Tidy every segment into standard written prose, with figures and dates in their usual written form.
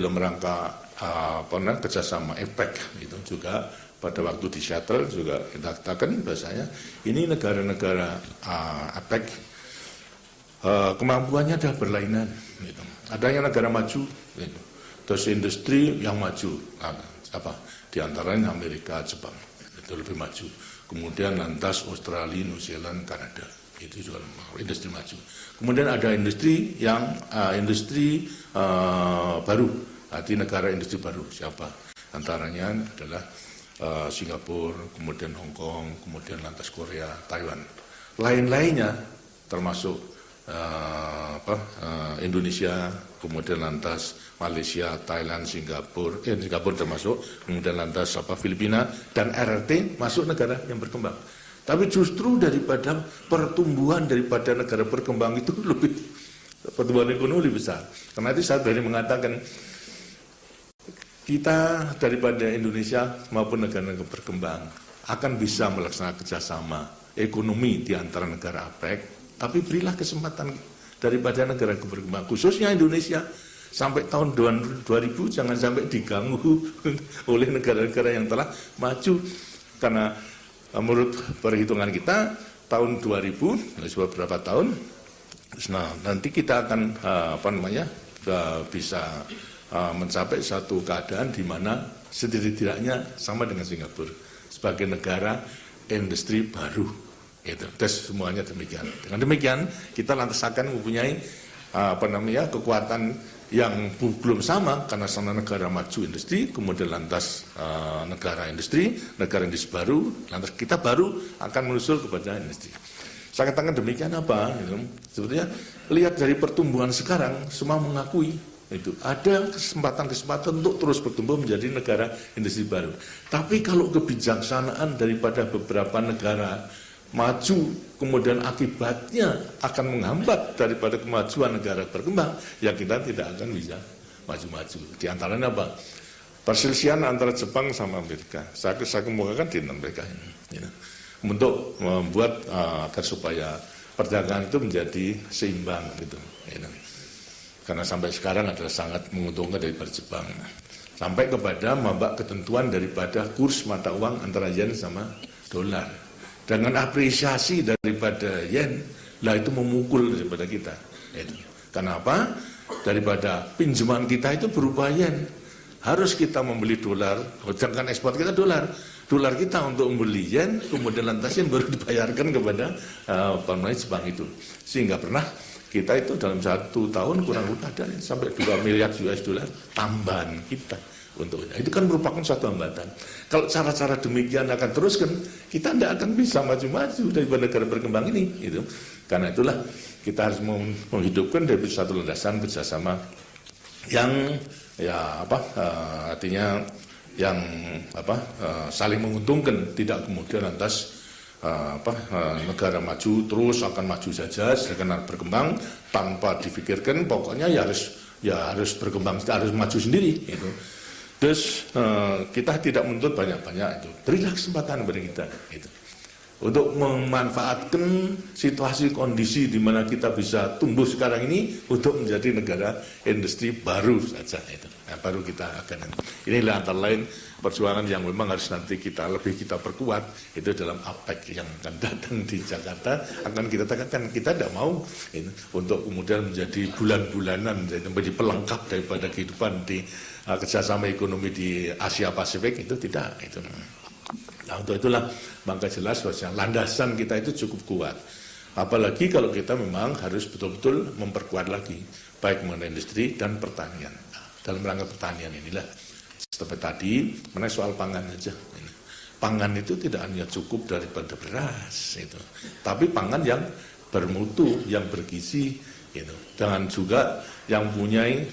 dalam rangka kerjasama APEC itu juga pada waktu di Seattle juga kita katakan bahasanya ini negara-negara APEC kemampuannya ada berlainan. Gitu. Ada yang negara maju, gitu. Terus industri yang maju, di antaranya Amerika, Jepang itu lebih maju. Kemudian lantas Australia, New Zealand, Kanada itu juga industri maju. Kemudian ada industri yang baru, di negara industri baru siapa? Antaranya adalah Singapura, kemudian Hong Kong, kemudian lantas Korea, Taiwan. Lain-lainnya termasuk Indonesia, kemudian lantas Malaysia, Thailand, Singapura termasuk, kemudian lantas Filipina dan RRT masuk negara yang berkembang. Tapi justru daripada pertumbuhan daripada negara berkembang itu pertumbuhan ekonomi lebih besar. Karena itu saya berani mengatakan kita daripada Indonesia maupun negara-negara berkembang akan bisa melaksanakan kerjasama ekonomi di antara negara APEC, tapi berilah kesempatan daripada negara berkembang, khususnya Indonesia, sampai tahun 2000 jangan sampai diganggu oleh negara-negara yang telah maju. Karena menurut perhitungan kita, tahun 2000, beberapa tahun, nanti kita akan bisa mencapai satu keadaan di mana setidak-tidaknya sama dengan Singapura sebagai negara industri baru. Itu, semuanya demikian. Dengan demikian kita lantas akan mempunyai kekuatan yang belum sama karena sana negara maju industri, kemudian lantas negara industri baru, lantas kita baru akan menyusul kepada industri. Saya katakan demikian apa? Sebetulnya lihat dari pertumbuhan sekarang, semua mengakui itu ada kesempatan untuk terus bertumbuh menjadi negara industri baru. Tapi kalau kebijaksanaan daripada beberapa negara maju, kemudian akibatnya akan menghambat daripada kemajuan negara berkembang, ya kita tidak akan bisa maju-maju. Di antaranya apa? Perselisihan antara Jepang sama Amerika. Saya kemukakan di mereka ini, untuk membuat agar supaya perdagangan itu menjadi seimbang gitu. Karena sampai sekarang adalah sangat menguntungkan daripada Jepang. Sampai kepada mambak ketentuan daripada kurs mata uang antara yen sama dolar. Dengan apresiasi daripada yen, itu memukul daripada kita. Kenapa? Daripada pinjaman kita itu berupa yen. Harus kita membeli dolar, jangan ekspor kita dolar. Dolar kita untuk membeli yen, kemudian lantas yen baru dibayarkan kepada Jepang itu. Sehingga pernah kita itu dalam 1 tahun kurang lebih ada sampai 2 miliar US dollar tambahan kita untuknya. Itu kan merupakan suatu hambatan. Kalau cara-cara demikian akan teruskan, kita tidak akan bisa maju-maju dari negara berkembang ini. Gitu. Karena itulah kita harus menghidupkan dari satu landasan kerjasama yang artinya yang saling menguntungkan, tidak kemudian lantas negara maju terus akan maju saja, sedangkan berkembang tanpa difikirkan, pokoknya ya harus berkembang, harus maju sendiri. Gitu. Terus kita tidak menuntut banyak-banyak itu, berilah kesempatan kepada kita gitu, untuk memanfaatkan situasi kondisi di mana kita bisa tumbuh sekarang ini untuk menjadi negara industri baru saja itu. Baru kita akan, inilah antara lain perjuangan yang memang harus nanti kita perkuat itu dalam APEC yang akan datang di Jakarta. Akan kita tekankan, kita tidak mau untuk kemudian menjadi bulan-bulanan menjadi pelengkap daripada kehidupan di kerjasama ekonomi di Asia Pasifik, itu tidak itu. Nah, untuk itulah maka jelas bahwa landasan kita itu cukup kuat. Apalagi kalau kita memang harus betul-betul memperkuat lagi baik mengenai industri dan pertanian. Dalam rangka pertanian inilah seperti tadi mengenai soal pangan saja. Pangan itu tidak hanya cukup daripada beras itu, tapi pangan yang bermutu, yang bergizi gitu. Dan juga yang mempunyai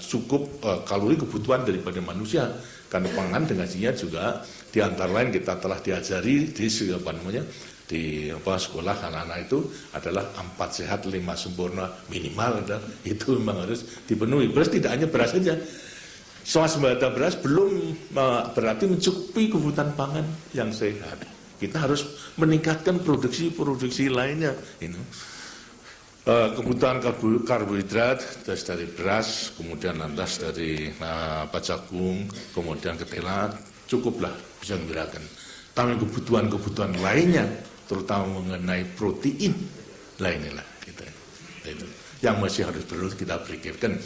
cukup kalori kebutuhan daripada manusia. Karena pangan dengan gizinya juga di antara lain kita telah diajari di sekolah anak-anak itu adalah 4 sehat 5 sempurna minimal, itu memang harus dipenuhi. Beras tidak hanya beras saja. Swasembada beras belum berarti mencukupi kebutuhan pangan yang sehat. Kita harus meningkatkan produksi lainnya. Kebutuhan karbohidrat dari beras, kemudian lantas dari jagung, kemudian ketela, cukuplah bisa menggerakkan. Tapi kebutuhan lainnya, terutama mengenai protein lainnya gitu. Itu yang masih harus perlu kita pikirkan.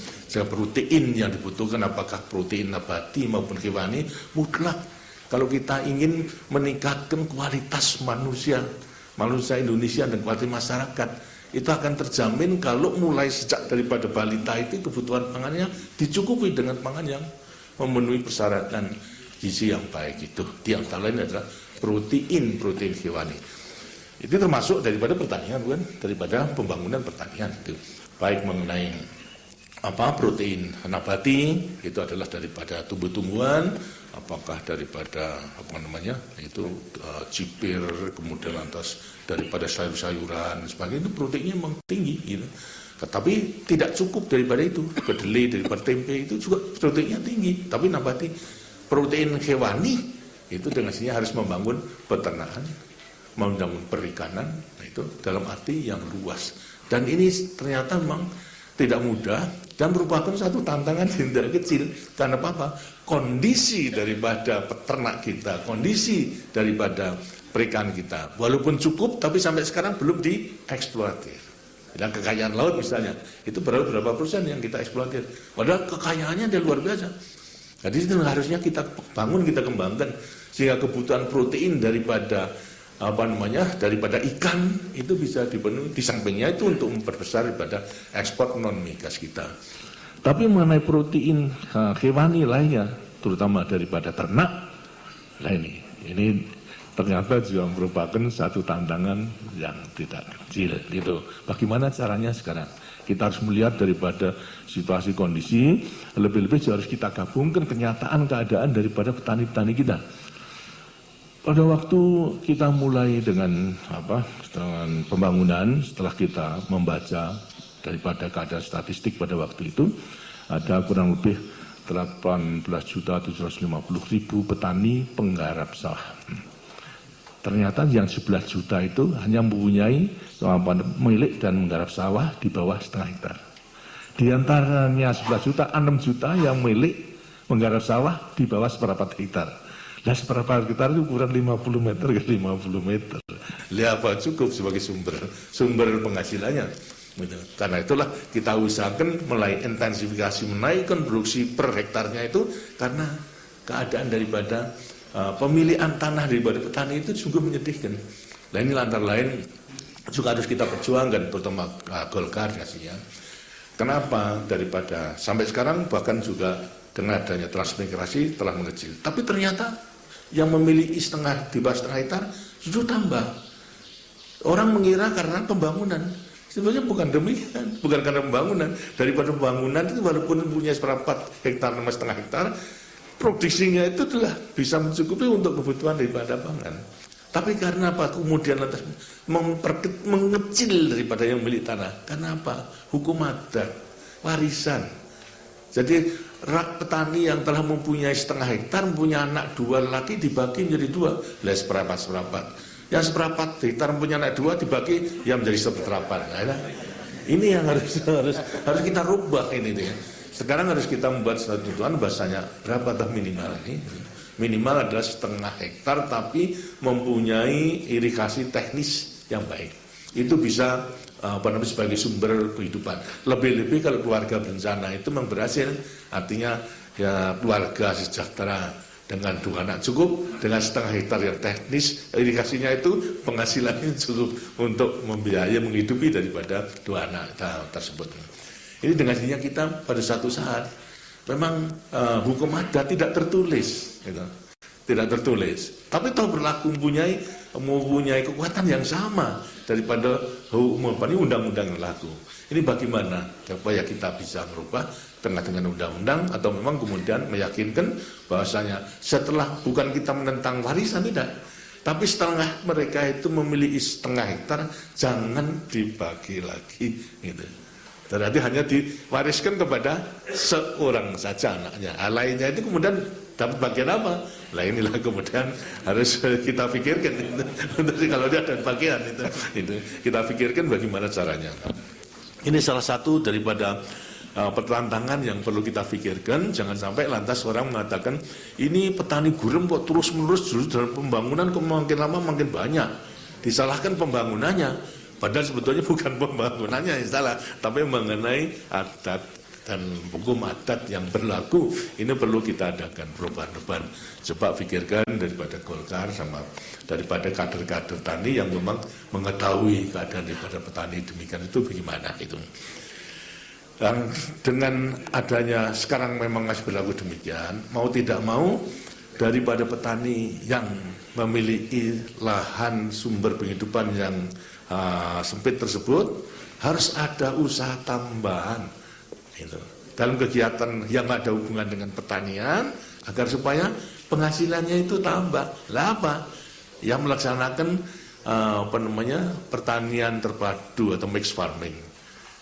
Protein yang dibutuhkan apakah protein nabati maupun hewani mutlak. Kalau kita ingin meningkatkan kualitas manusia Indonesia dan kualitas masyarakat, itu akan terjamin kalau mulai sejak daripada balita itu kebutuhan pangannya dicukupi dengan pangan yang memenuhi persyaratan gizi yang baik itu. Di antara lain adalah protein hewani. Itu termasuk daripada pertanian, bukan? Daripada pembangunan pertanian itu. Baik mengenai protein nabati itu adalah daripada tumbuh-tumbuhan, apakah daripada cipir, kemudian lantas daripada sayur-sayuran dan sebagainya, itu proteinnya memang tinggi gitu. Tetapi tidak cukup daripada itu. Kedelai, daripada tempe itu juga proteinnya tinggi, tapi nabati. Protein hewani itu dengan sini harus membangun peternakan, membangun perikanan, itu dalam arti yang luas. Dan ini ternyata memang tidak mudah dan merupakan satu tantangan yang tidak kecil. Karena apa? Kondisi daripada peternak kita, kondisi daripada perikanan kita, walaupun cukup, tapi sampai sekarang belum dieksploitir. Dan kekayaan laut misalnya, itu berapa persen yang kita eksploitir. Padahal kekayaannya dia luar biasa. Jadi itu harusnya kita bangun, kita kembangkan, sehingga kebutuhan protein daripada daripada ikan itu bisa dipenuhi. Di sampingnya itu untuk memperbesar daripada ekspor non migas kita. Tapi mengenai protein hewani lainnya, terutama daripada ternak, nah ini ternyata juga merupakan satu tantangan yang tidak kecil. Gitu. Bagaimana caranya sekarang? Kita harus melihat daripada situasi kondisi, lebih-lebih harus kita gabungkan kenyataan keadaan daripada petani-petani kita. Pada waktu kita mulai dengan pembangunan, setelah kita membaca daripada keadaan statistik pada waktu itu, ada kurang lebih 18.750.000 petani penggarap sawah. Ternyata yang 11 juta itu hanya mempunyai milik dan menggarap sawah di bawah setengah hektar. Di antaranya 11 juta, 6 juta yang milik menggarap sawah di bawah seperempat hektar. Nah, seperempat hektar itu ukuran 50 meter ke 50 meter. Lihat apa cukup sebagai sumber penghasilannya. Karena itulah kita usahakan mulai intensifikasi menaikkan produksi per hektarnya itu, karena keadaan daripada pemilihan tanah daripada petani itu juga menyedihkan. Nah, ini antara lain juga harus kita perjuangkan, terutama Golkar ya. Kenapa? Daripada sampai sekarang bahkan juga dengan adanya transmigrasi telah mengecil. Tapi ternyata yang memiliki di bawah setengah hektar justru tambah. Orang mengira karena pembangunan. Sebenarnya bukan demikian, bukan karena pembangunan. Daripada pembangunan itu walaupun punya seperempat hektar sama setengah hektar, produksinya itu telah bisa mencukupi untuk kebutuhan daripada pangan. Tapi karena apa? Kemudian lantas mengecil daripada yang milik tanah. Karena apa? Hukum adat, warisan. Jadi petani yang telah mempunyai setengah hektar, mempunyai anak 2 laki dibagi menjadi 2, lah seperempat. Yang seperempat hektar mempunyai anak 2 dibagi yang menjadi seperempat. Nah, ini yang harus kita rubah ini dia. Sekarang harus kita membuat satu tuntutan, bahasanya berapa minimal ini? Minimal adalah setengah hektar tapi mempunyai irigasi teknis yang baik. Itu bisa sebagai sumber kehidupan. Lebih-lebih kalau keluarga berencana itu memang berhasil, artinya ya keluarga sejahtera dengan 2 anak cukup, dengan setengah hektar yang teknis irigasinya itu penghasilannya cukup untuk membiayai menghidupi daripada 2 anak tersebut. Ini dengan sini kita pada satu saat memang hukum adat tidak tertulis, gitu. Tidak tertulis, tapi toh berlaku mempunyai kekuatan yang sama daripada undang-undang yang berlaku. Ini bagaimana supaya kita bisa merubah dengan undang-undang, atau memang kemudian meyakinkan bahwasanya setelah bukan kita menentang warisan, tidak, tapi setelah mereka itu memiliki setengah hektar jangan dibagi lagi, gitu. Berarti hanya diwariskan kepada seorang saja anaknya. Lainnya itu kemudian dapat bagian apa? Lah inilah kemudian harus kita pikirkan. Kalau dia ada bagian itu kita pikirkan bagaimana caranya. Ini salah satu daripada pertantangan yang perlu kita pikirkan. Jangan sampai lantas orang mengatakan ini petani gurem kok terus-menerus dalam pembangunan kok makin lama makin banyak. Disalahkan pembangunannya, padahal sebetulnya bukan pembangunannya yang salah, tapi mengenai adat dan hukum adat yang berlaku. Ini perlu kita adakan perubahan-perubahan. Coba pikirkan daripada Golkar sama daripada kader-kader tani yang memang mengetahui keadaan daripada petani demikian itu bagaimana itu. Dan dengan adanya sekarang memang masih berlaku demikian, mau tidak mau daripada petani yang memiliki lahan sumber penghidupan yang sempit tersebut harus ada usaha tambahan gitu, dalam kegiatan yang ada hubungan dengan pertanian agar supaya penghasilannya itu tambah. Lah apa? Yang melaksanakan pertanian terpadu atau mixed farming.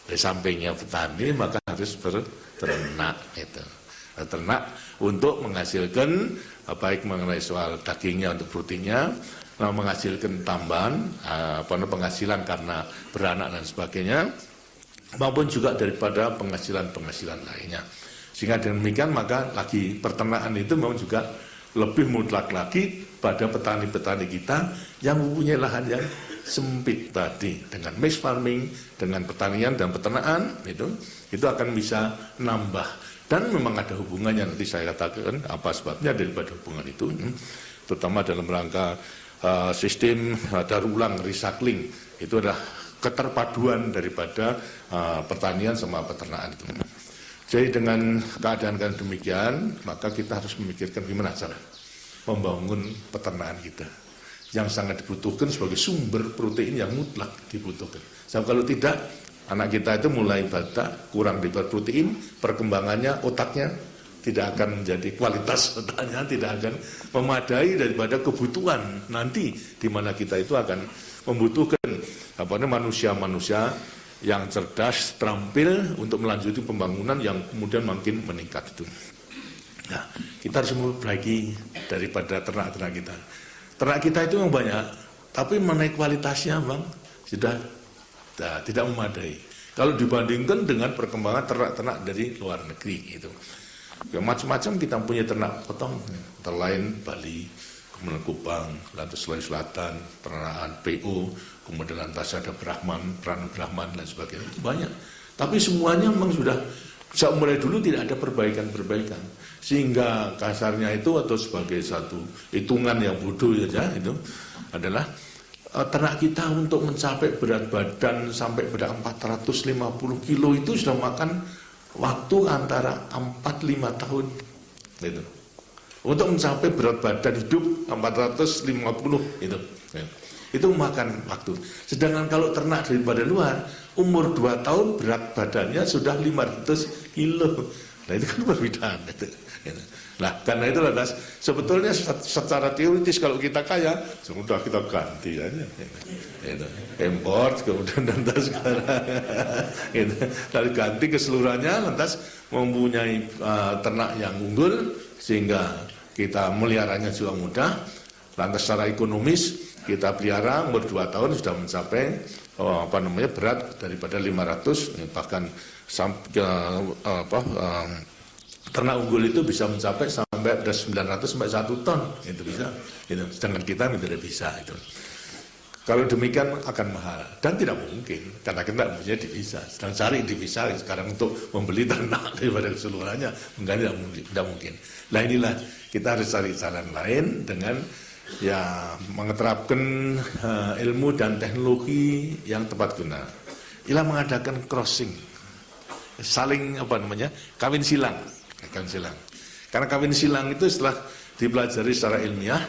Di sampingnya petani maka harus berternak itu. Ternak untuk menghasilkan baik mengenai soal dagingnya untuk proteinnya, menghasilkan tambahan penghasilan karena beranak dan sebagainya, maupun juga daripada penghasilan lainnya. Sehingga demikian maka lagi peternakan itu memang juga lebih mutlak lagi pada petani-petani kita yang mempunyai lahan yang sempit tadi. Dengan mixed farming, dengan pertanian dan peternakan itu akan bisa nambah. Dan memang ada hubungannya, nanti saya katakan apa sebabnya daripada hubungan itu, terutama dalam rangka sistem daur ulang recycling. Itu adalah keterpaduan daripada pertanian sama peternakan itu. Jadi dengan keadaan demikian, maka kita harus memikirkan gimana cara membangun peternakan kita yang sangat dibutuhkan sebagai sumber protein yang mutlak dibutuhkan. Sebab kalau tidak, anak kita itu mulai batak, kurang daripada protein, perkembangannya, otaknya tidak akan menjadi kualitas otaknya, tidak akan memadai daripada kebutuhan nanti di mana kita itu akan membutuhkan manusia-manusia yang cerdas, terampil untuk melanjuti pembangunan yang kemudian makin meningkat itu. Nah, kita harus memperbaiki daripada ternak-ternak kita. Ternak kita itu yang banyak, tapi mengenai kualitasnya bang sudah tidak memadai. Kalau dibandingkan dengan perkembangan ternak-ternak dari luar negeri itu, ya, macam-macam kita punya ternak potong, terlain Bali, kemudian Kupang, lantas Sulawesi Selatan, ternakan PO, kemudian lantas ada Brahman, Brahman dan sebagainya, itu banyak. Tapi semuanya memang sudah mulai dulu tidak ada perbaikan-perbaikan, sehingga kasarnya itu atau sebagai satu hitungan yang bodoh saja itu adalah ternak kita untuk mencapai berat badan sampai pada 450 kilo itu sudah makan waktu antara 4-5 tahun gitu. Untuk mencapai berat badan hidup 450 itu makan waktu. Sedangkan kalau ternak daripada luar umur 2 tahun berat badannya sudah 500 kilo. Nah itu kan perbedaan itu. Nah karena itu lantas sebetulnya secara teoritis kalau kita kaya sudah kita ganti aja. Import kemudian lantas sekarang lalu ganti keseluruhannya lantas mempunyai ternak yang unggul sehingga kita meliharanya juga mudah. Lantas secara ekonomis kita pelihara umur 2 tahun sudah mencapai berat daripada 500 bahkan sampai ternak unggul itu bisa mencapai sampai ada 900 sampai 1 ton itu bisa itu. Sedangkan kita tidak bisa itu. Kalau demikian akan mahal dan tidak mungkin karena kita punya divisa. Sedang cari divisa sekarang untuk membeli ternak daripada keseluruhannya tidak mungkin. Nah inilah kita harus cari jalan lain dengan ya mengeterapkan ilmu dan teknologi yang tepat guna. Ialah mengadakan crossing, saling kawin silang. Karena kawin silang itu setelah dipelajari secara ilmiah,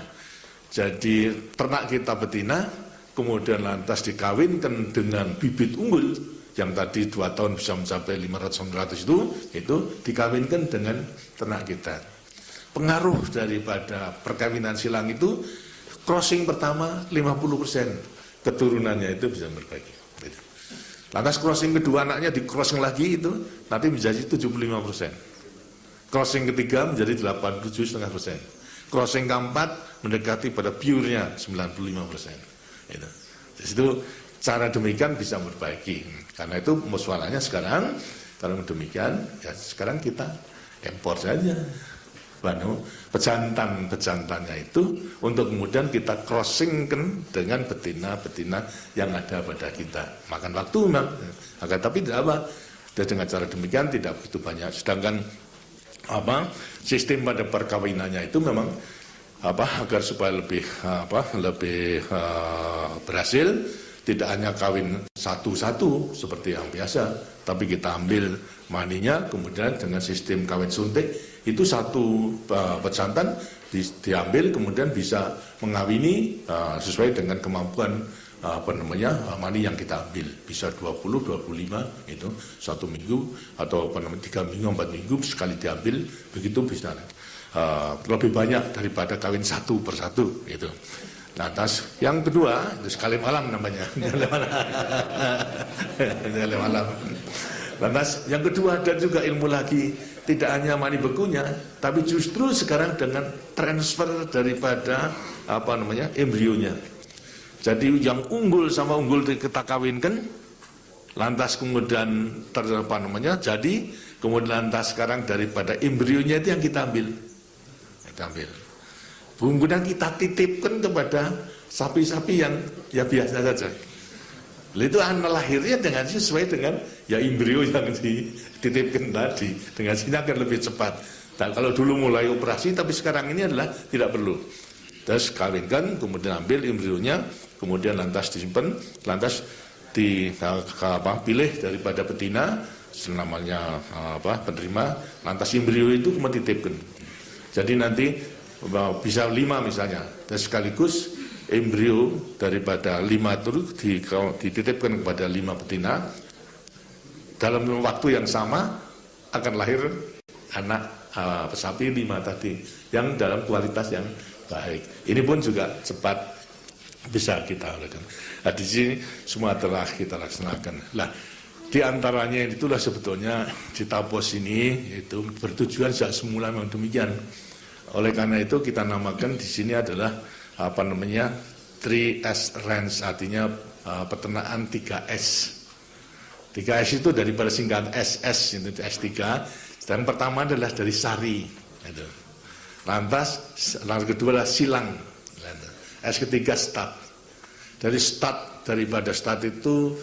jadi ternak kita betina, kemudian lantas dikawinkan dengan bibit unggul yang tadi 2 tahun bisa mencapai 500-600 itu dikawinkan dengan ternak kita. Pengaruh daripada perkawinan silang itu crossing pertama 50% keturunannya itu bisa berbagi. Lantas crossing kedua anaknya di crossing lagi itu nanti menjadi 75%. Crossing ketiga menjadi 87,5%. Crossing keempat mendekati pada pure-nya 95%. Itu. Di situ cara demikian bisa memperbaiki. Karena itu persoalannya sekarang, kalau demikian, ya sekarang kita impor saja. Pejantannya itu untuk kemudian kita crossingkan dengan betina-betina yang ada pada kita. Makan waktu memang, tapi tidak apa. Dan dengan cara demikian tidak begitu banyak. Sedangkan sistem pada perkawinannya itu memang agar supaya lebih berhasil, tidak hanya kawin satu-satu seperti yang biasa, tapi kita ambil maninya, kemudian dengan sistem kawin suntik itu satu pejantan diambil, kemudian bisa mengawini sesuai dengan kemampuan mani yang kita ambil, bisa 20, 25 itu 1 minggu atau 3 minggu, 4 minggu sekali diambil, begitu bisa lebih banyak daripada kawin satu persatu itu. Lantas yang kedua itu sekali malam namanya. Sekali malam. Lantas yang kedua dan juga ilmu lagi, tidak hanya mani bekunya, tapi justru sekarang dengan transfer daripada embrionya. Jadi yang unggul sama unggul kita kawinkan, lantas kemudian jadi kemudian lantas sekarang daripada embrionya itu yang kita ambil. Kemudian kita titipkan kepada sapi-sapi yang ya biasa saja. Itu anak lahirnya dengan sesuai dengan ya embrio yang dititipkan tadi, dengan sini akan lebih cepat. Dan kalau dulu mulai operasi, tapi sekarang ini adalah tidak perlu. Terus kawinkan, kemudian ambil embrionya, kemudian lantas disimpan, lantas pilih daripada betina, namanya penerima, lantas embrio itu kemudian dititipkan. Jadi nanti bisa 5 misalnya, dan sekaligus embrio daripada 5 itu dititipkan kepada 5 betina, dalam waktu yang sama akan lahir anak sapi 5 tadi, yang dalam kualitas yang baik. Ini pun juga cepat bisa kita lakukan. Nah, di sini semua telah kita laksanakan. Nah, di antaranya itulah sebetulnya di Tapos ini itu bertujuan sejak semula memang demikian. Oleh karena itu kita namakan di sini adalah 3S range, artinya peternakan 3S. 3S itu daripada singkatan SS, itu S3. Dan pertama adalah dari sari. Lantas kedua adalah silang. S ketiga stat. Dari stat, daripada stat itu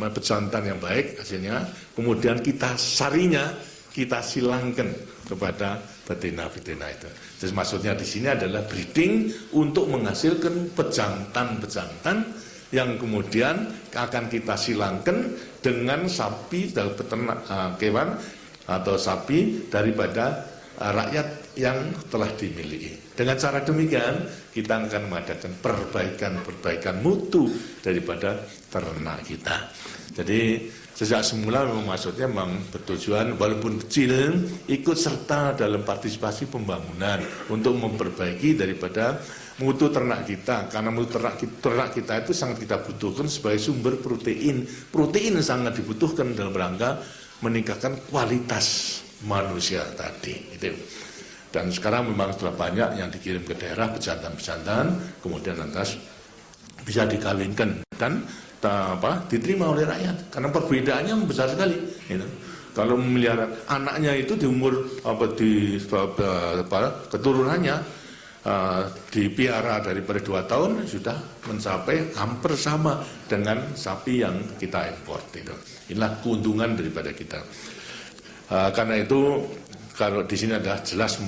pejantan yang baik hasilnya. Kemudian kita sarinya kita silangkan kepada betina-betina itu. Jadi maksudnya di sini adalah breeding untuk menghasilkan pejantan-pejantan yang kemudian akan kita silangkan dengan sapi dalam peternak kewan atau sapi daripada rakyat yang telah dimiliki. Dengan cara demikian kita akan mengadakan perbaikan mutu daripada ternak kita. Jadi sejak semula memang maksudnya memang bertujuan walaupun kecil ikut serta dalam partisipasi pembangunan untuk memperbaiki daripada mutu ternak kita, karena mutu ternak kita itu sangat kita butuhkan sebagai sumber protein. Protein sangat dibutuhkan dalam rangka meningkatkan kualitas manusia tadi. Dan sekarang memang sudah banyak yang dikirim ke daerah pejantan-pejantan, kemudian lantas bisa dikawinkan dan diterima oleh rakyat, karena perbedaannya besar sekali. Kalau memelihara anaknya itu di umur keturunannya dipiara daripada 2 tahun sudah mencapai hampir sama dengan sapi yang kita import. Inilah keuntungan daripada kita. Karena itu kalau di sini adalah jelas